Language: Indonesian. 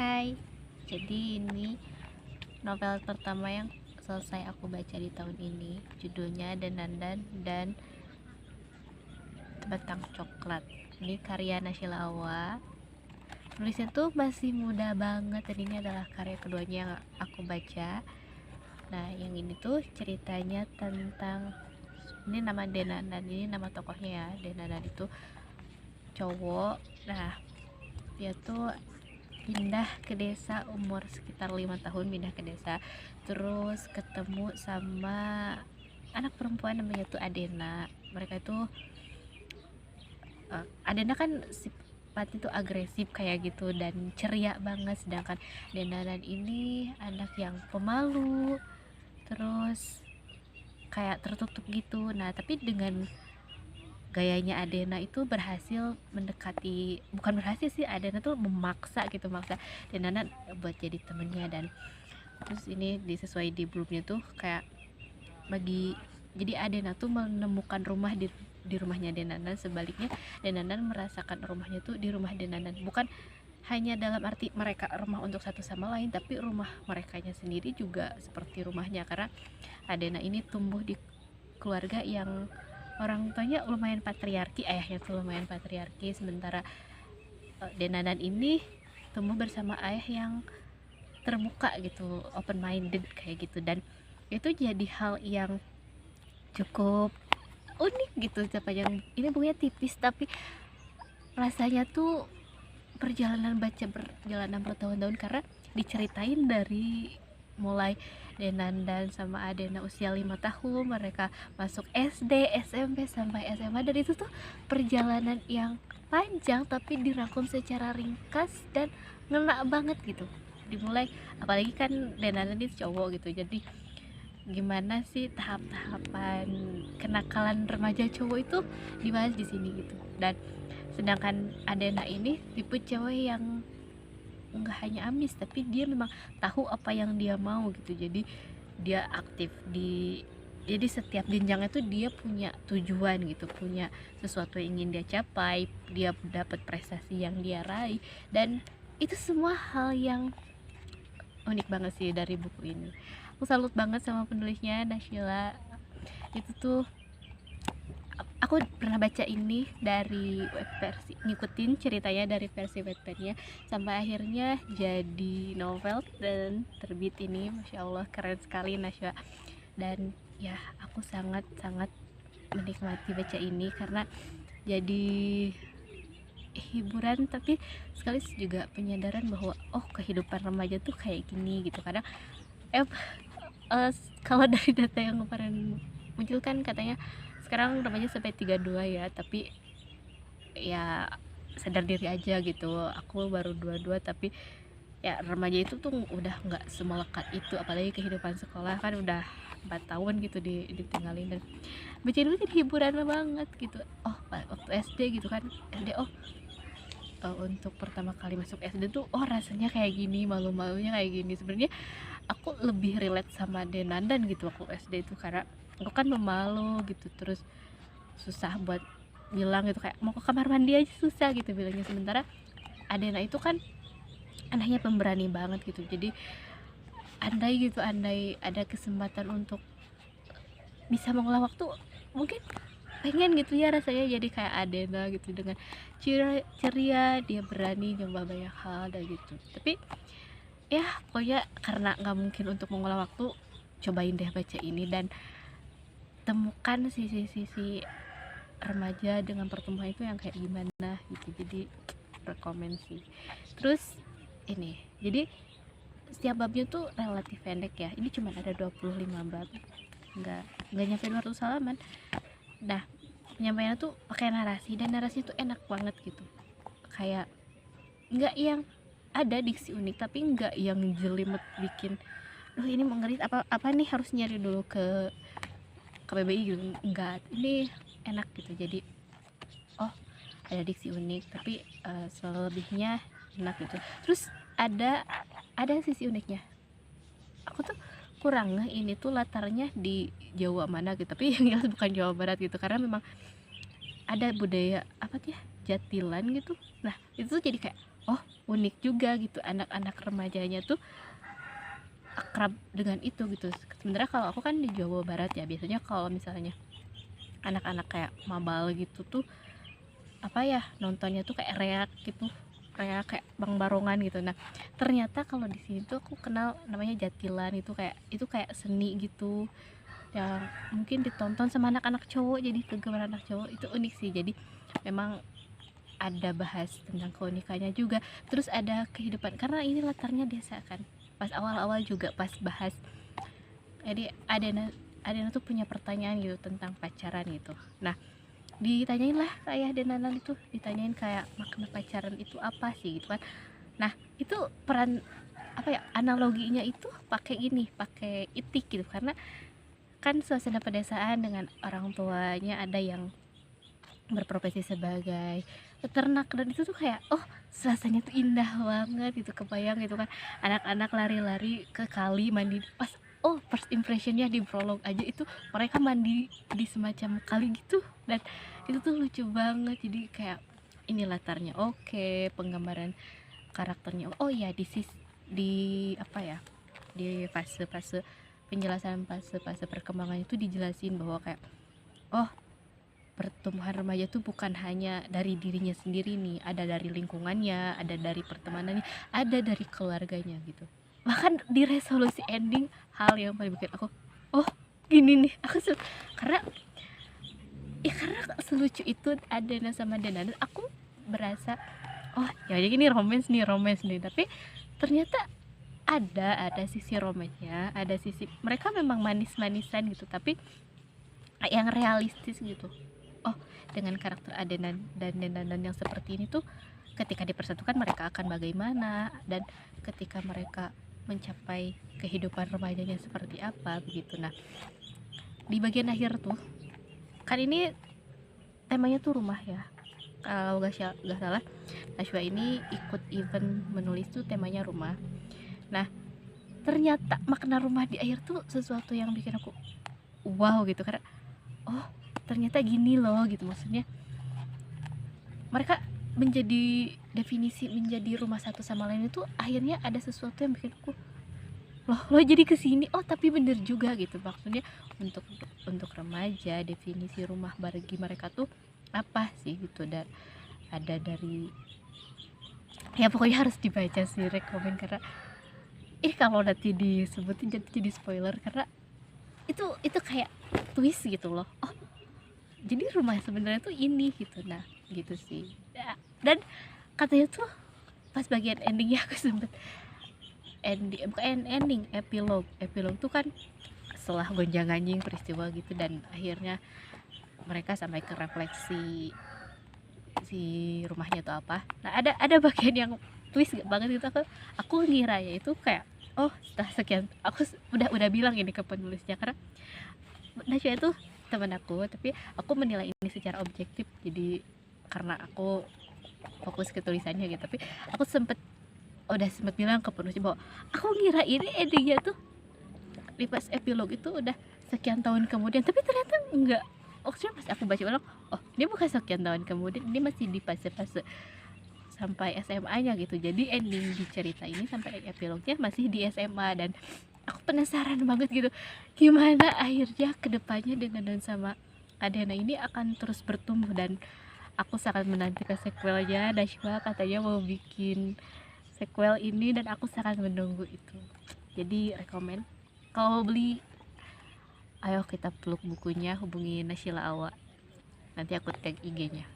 Hai, jadi ini novel pertama yang selesai aku baca di tahun ini. Judulnya Denandan dan Batang Coklat. Ini karya Naysila Awa. Nulisnya tuh masih muda banget, dan ini adalah karya keduanya yang aku baca. Nah, yang ini tuh ceritanya tentang, ini nama Denandan, ini nama tokohnya ya. Denandan itu cowok. Nah, dia tuh pindah ke desa umur sekitar 5 tahun, pindah ke desa, terus ketemu sama anak perempuan namanya tuh Adena. Mereka itu Adena kan sifatnya tuh agresif kayak gitu dan ceria banget, sedangkan Denanan ini anak yang pemalu, terus kayak tertutup gitu. Nah, tapi dengan gayanya Adena itu berhasil mendekati, bukan berhasil sih, Adena tuh memaksa gitu, maksa Denana buat jadi temennya. Dan terus ini disesuai di belumnya tuh kayak bagi, jadi Adena tuh menemukan rumah di rumahnya Denanan, sebaliknya Denanan merasakan rumahnya tuh di rumah Denanan, bukan hanya dalam arti mereka rumah untuk satu sama lain, tapi rumah merekanya sendiri juga seperti rumahnya, karena Adena ini tumbuh di keluarga yang orang tuanya lumayan patriarki, ayahnya tuh lumayan patriarki, sementara Denanan ini tumbuh bersama ayah yang terbuka gitu, open minded kayak gitu. Dan itu jadi hal yang cukup unik gitu. Sepanjang ini bukunya tipis, tapi rasanya tuh perjalanan baca berjalanan bertahun-tahun, karena diceritain dari mulai Denandan sama Adena usia 5 tahun, mereka masuk SD, SMP, sampai SMA, dan itu tuh perjalanan yang panjang tapi dirangkum secara ringkas dan ngena banget gitu. Dimulai, apalagi kan Denandan itu cowok gitu, jadi gimana sih tahap-tahapan kenakalan remaja cowok itu dibahas di sini gitu. Dan sedangkan Adena ini tipe cewek yang nggak hanya ambis, tapi dia memang tahu apa yang dia mau gitu. Jadi dia aktif di, jadi setiap jenjangnya tuh dia punya tujuan gitu, punya sesuatu yang ingin dia capai, dia dapat prestasi yang dia raih. Dan itu semua hal yang unik banget sih dari buku ini. Aku salut banget sama penulisnya, Naysila. Itu tuh aku pernah baca ini dari web versi, ngikutin ceritanya dari versi Wattpadnya sampai akhirnya jadi novel dan terbit ini. Masya Allah, keren sekali Nasya. Dan ya, aku sangat menikmati baca ini karena jadi hiburan, tapi sekaligus juga penyadaran bahwa oh, kehidupan remaja tuh kayak gini gitu. Kadang eh, eh, kalau dari data yang kemarin muncul kan katanya sekarang remaja sampai 32 ya, tapi ya sadar diri aja gitu, aku baru 22, tapi ya remaja itu tuh udah nggak semelekat itu, apalagi kehidupan sekolah kan udah 4 tahun gitu ditinggalin. Dan baca dulu jadi hiburan banget gitu. Oh, waktu SD gitu kan, SD, oh, untuk pertama kali masuk SD tuh oh rasanya kayak gini, malu-malunya kayak gini. Sebenarnya aku lebih relate sama Denandan gitu waktu SD itu, karena aku kan pemalu gitu, terus susah buat bilang gitu, kayak mau ke kamar mandi aja susah gitu bilangnya. Sementara Adena itu kan anaknya pemberani banget gitu, jadi andai ada kesempatan untuk bisa mengolah waktu, mungkin pengen gitu ya rasanya jadi kayak Adena gitu, dengan ceria, dia berani nyoba banyak hal dan gitu. Tapi ya pokoknya karena nggak mungkin untuk mengolah waktu, cobain deh baca ini dan temukan sisi-sisi remaja dengan pertumbuhan itu yang kayak gimana gitu. Jadi rekomen sih. Terus ini, jadi setiap babnya tuh relatif pendek ya, ini cuma ada 25 bab, nggak nyampe 200 halaman. Nah, penyampaiannya tuh pakai narasi, dan narasinya tuh enak banget gitu, kayak nggak yang ada diksi unik, tapi nggak yang jelimet bikin duh ini mengerit apa nih, harus nyari dulu ke KBBI gitu. Enggak, ini enak gitu. Jadi oh, ada diksi unik, tapi selebihnya enak gitu. Terus ada sisi uniknya, aku tuh kurang ngeh ini tuh latarnya di Jawa mana gitu, tapi yang jelas bukan Jawa Barat gitu, karena memang ada budaya apa tuh ya, Jatilan gitu. Nah, itu tuh jadi kayak oh unik juga gitu, anak-anak remajanya tuh akrab dengan itu gitu. Sebenarnya kalau aku kan di Jawa Barat ya, biasanya kalau misalnya anak-anak kayak mabal gitu tuh apa ya, nontonnya tuh kayak reak gitu, kayak Bang Barongan gitu. Nah ternyata kalau di sini tuh aku kenal namanya Jatilan, itu kayak seni gitu yang mungkin ditonton sama anak-anak cowok, jadi kegemaran anak cowok itu unik sih. Jadi memang ada bahas tentang keunikannya juga, terus ada kehidupan karena ini latarnya desa kan. Pas awal-awal juga pas bahas, jadi Adena tuh punya pertanyaan gitu tentang pacaran gitu. Nah ditanyain lah ke ayah dan Nanan, itu ditanyain kayak makna pacaran itu apa sih gitu kan. Nah itu peran apa ya, analoginya itu pakai ini, pakai itik gitu, karena kan suasana pedesaan dengan orang tuanya ada yang berprofesi sebagai peternak, dan itu tuh kayak oh suasananya tuh indah banget gitu, kebayang gitu kan, anak-anak lari-lari ke kali mandi pas, oh first impressionnya di prolog aja itu mereka mandi di semacam kali gitu, dan itu tuh lucu banget. Jadi kayak ini latarnya oke, penggambaran karakternya oh ya, di apa ya, di fase-fase penjelasan, fase-fase perkembangan itu dijelasin bahwa kayak oh pertumbuhan remaja tuh bukan hanya dari dirinya sendiri nih, ada dari lingkungannya, ada dari pertemanannya, ada dari keluarganya gitu. Bahkan di resolusi ending, hal yang paling bikin aku oh gini nih, karena karena selucu itu Adena sama Dana, dan aku berasa oh ya gini romance nih, tapi ternyata ada sisi romansnya, ada sisi mereka memang manis-manisan gitu, tapi yang realistis gitu. Oh dengan karakter Adenan dan Denanan yang seperti ini tuh ketika dipersatukan mereka akan bagaimana, dan ketika mereka mencapai kehidupan remajanya seperti apa begitu. Nah di bagian akhir tuh kan ini temanya tuh rumah ya, kalau gak salah Nashwa ini ikut event menulis tuh temanya rumah. Nah ternyata makna rumah di akhir tuh sesuatu yang bikin aku wow gitu, karena oh ternyata gini loh gitu, maksudnya mereka menjadi definisi menjadi rumah satu sama lain itu akhirnya ada sesuatu yang bikin aku loh jadi kesini, oh tapi bener juga gitu, maksudnya untuk remaja definisi rumah bagi mereka tuh apa sih gitu. Dan ada dari ya pokoknya harus dibaca sih, rekomen, karena kalau nanti disebutin jadi spoiler, karena itu kayak twist gitu loh, oh jadi rumah sebenarnya tuh ini gitu. Nah gitu sih ya, dan katanya tuh pas bagian endingnya aku sempet bukan ending, epilog tuh kan setelah gonjang ganjing peristiwa gitu, dan akhirnya mereka sampai ke refleksi si rumahnya tuh apa. Nah ada bagian yang twist banget gitu, aku ngira ya itu kayak oh setelah sekian aku udah bilang ini ke penulisnya, karena Nasya itu teman aku, tapi aku menilai ini secara objektif, jadi karena aku fokus ke tulisannya gitu. Tapi aku udah sempet bilang ke penulisnya bahwa aku ngira ini endingnya tuh di pas epilog itu udah sekian tahun kemudian, tapi ternyata enggak. Maksudnya pas aku baca ulang, oh ini bukan sekian tahun kemudian, ini masih di fase-fase sampai SMA-nya gitu. Jadi ending di cerita ini sampai epilognya masih di SMA, dan aku penasaran banget gitu gimana akhirnya kedepannya dengan sama Adena ini akan terus bertumbuh, dan aku sangat menantikan sequelnya. Nashwa katanya mau bikin sequel ini dan aku sangat menunggu itu. Jadi rekomen, kalau beli ayo kita peluk bukunya, hubungi Nashila Awa, nanti aku tag IG-nya.